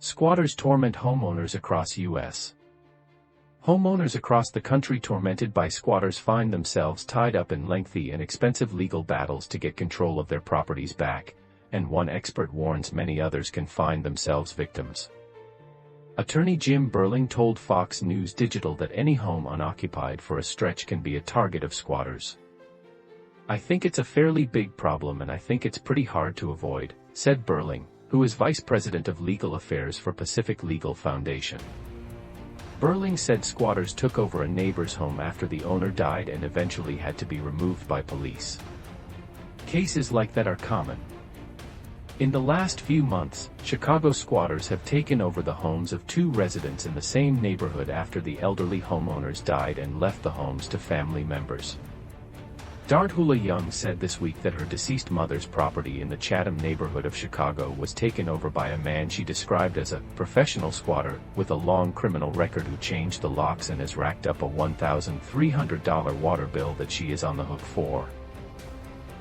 Squatters torment homeowners across U.S. Homeowners across the country tormented by squatters find themselves tied up in lengthy and expensive legal battles to get control of their properties back, and one expert warns many others can find themselves victims. Attorney Jim Burling told Fox News Digital that any home unoccupied for a stretch can be a target of squatters. "I think it's a fairly big problem and I think it's pretty hard to avoid," said Burling, who is Vice President of Legal Affairs for Pacific Legal Foundation. Burling said squatters took over a neighbor's home after the owner died and eventually had to be removed by police. Cases like that are common. In the last few months, Chicago squatters have taken over the homes of two residents in the same neighborhood after the elderly homeowners died and left the homes to family members. Darthula Young said this week that her deceased mother's property in the Chatham neighborhood of Chicago was taken over by a man she described as a professional squatter with a long criminal record who changed the locks and has racked up a $1,300 water bill that she is on the hook for.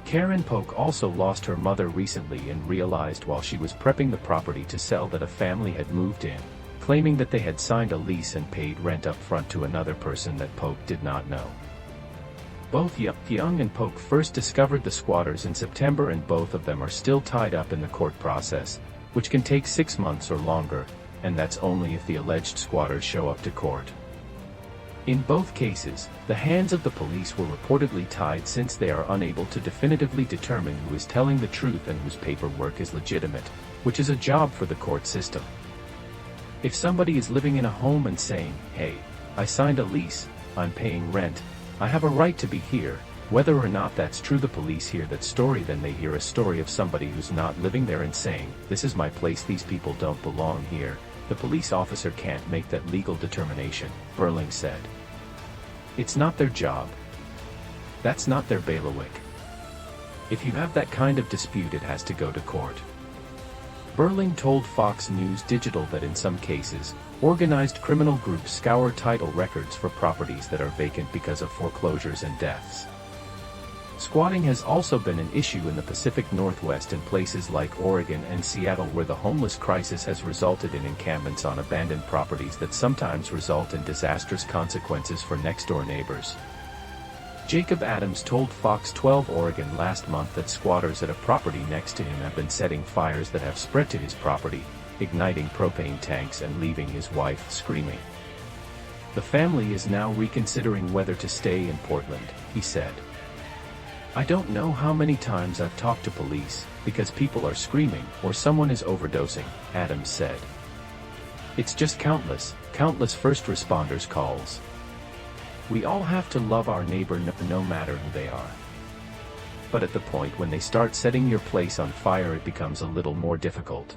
Karen Polk also lost her mother recently and realized while she was prepping the property to sell that a family had moved in, claiming that they had signed a lease and paid rent up front to another person that Polk did not know. Both Young and Polk first discovered the squatters in September, and both of them are still tied up in the court process, which can take 6 months or longer, and that's only if the alleged squatters show up to court. In both cases, the hands of the police were reportedly tied since they are unable to definitively determine who is telling the truth and whose paperwork is legitimate, which is a job for the court system. If somebody is living in a home and saying, "Hey, I signed a lease, I'm paying rent, I have a right to be here," whether or not that's true, the police hear that story, then they hear a story of somebody who's not living there and saying, "This is my place, these people don't belong here." The police officer can't make that legal determination, Burling said. It's not their job. That's not their bailiwick. If you have that kind of dispute, it has to go to court. Burling told Fox News Digital that in some cases, organized criminal groups scour title records for properties that are vacant because of foreclosures and deaths. Squatting has also been an issue in the Pacific Northwest in places like Oregon and Seattle, where the homeless crisis has resulted in encampments on abandoned properties that sometimes result in disastrous consequences for next-door neighbors. Jacob Adams told Fox 12 Oregon last month that squatters at a property next to him have been setting fires that have spread to his property, igniting propane tanks and leaving his wife screaming. The family is now reconsidering whether to stay in Portland, he said. "I don't know how many times I've talked to police, because people are screaming or someone is overdosing," Adams said. "It's just countless first responders calls. We all have to love our neighbor no matter who they are. But at the point when they start setting your place on fire, it becomes a little more difficult."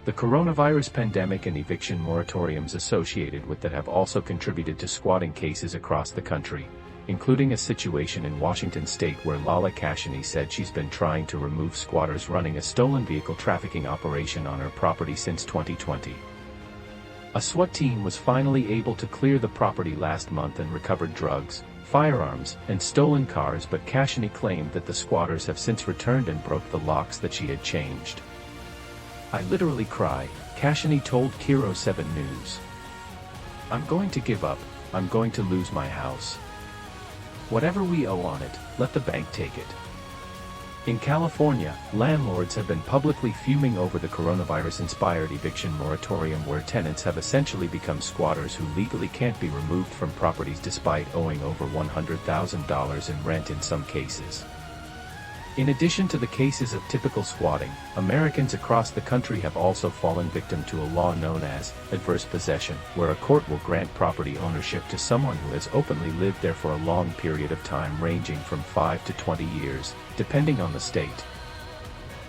The coronavirus pandemic and eviction moratoriums associated with that have also contributed to squatting cases across the country, including a situation in Washington state where Lala Kashani said she's been trying to remove squatters running a stolen vehicle trafficking operation on her property since 2020. A SWAT team was finally able to clear the property last month and recovered drugs, firearms, and stolen cars, but Kashani claimed that the squatters have since returned and broke the locks that she had changed. "I literally cry," Kashani told Kiro 7 News. "I'm going to give up, I'm going to lose my house. Whatever we owe on it, let the bank take it." In California, landlords have been publicly fuming over the coronavirus-inspired eviction moratorium, where tenants have essentially become squatters who legally can't be removed from properties despite owing over $100,000 in rent in some cases. In addition to the cases of typical squatting, Americans across the country have also fallen victim to a law known as adverse possession, where a court will grant property ownership to someone who has openly lived there for a long period of time, ranging from 5 to 20 years, depending on the state.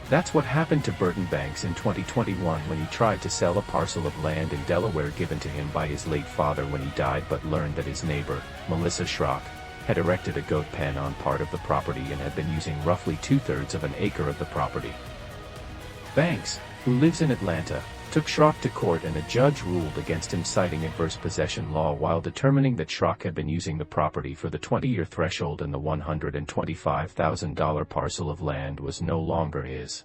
That's what happened to Burton Banks in 2021 when he tried to sell a parcel of land in Delaware given to him by his late father when he died, but learned that his neighbor, Melissa Schrock, had erected a goat pen on part of the property and had been using roughly 2/3 of an acre of the property. Banks, who lives in Atlanta, took Schrock to court, and a judge ruled against him, citing adverse possession law while determining that Schrock had been using the property for the 20-year threshold and the $125,000 parcel of land was no longer his.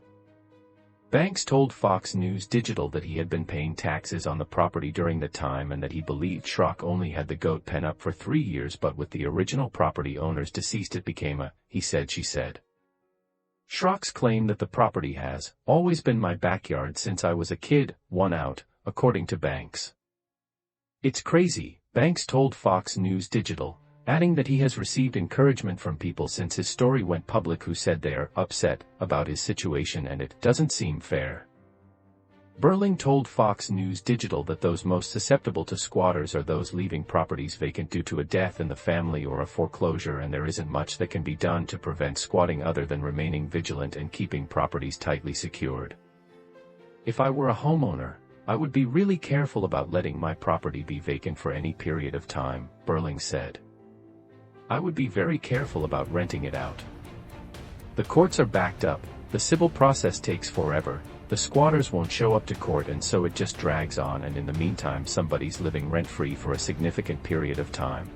Banks told Fox News Digital that he had been paying taxes on the property during the time and that he believed Schrock only had the goat pen up for 3 years, but with the original property owners deceased it became a he said she said. Schrock's claim that the property has always been my backyard since I was a kid won out, according to Banks. It's crazy, Banks told Fox News Digital, adding that he has received encouragement from people since his story went public who said they are upset about his situation and it doesn't seem fair. Burling told Fox News Digital that those most susceptible to squatters are those leaving properties vacant due to a death in the family or a foreclosure, and there isn't much that can be done to prevent squatting other than remaining vigilant and keeping properties tightly secured. If I were a homeowner, I would be really careful about letting my property be vacant for any period of time, Burling said. I would be very careful about renting it out. The courts are backed up, the civil process takes forever, the squatters won't show up to court, and so it just drags on, and in the meantime somebody's living rent-free for a significant period of time.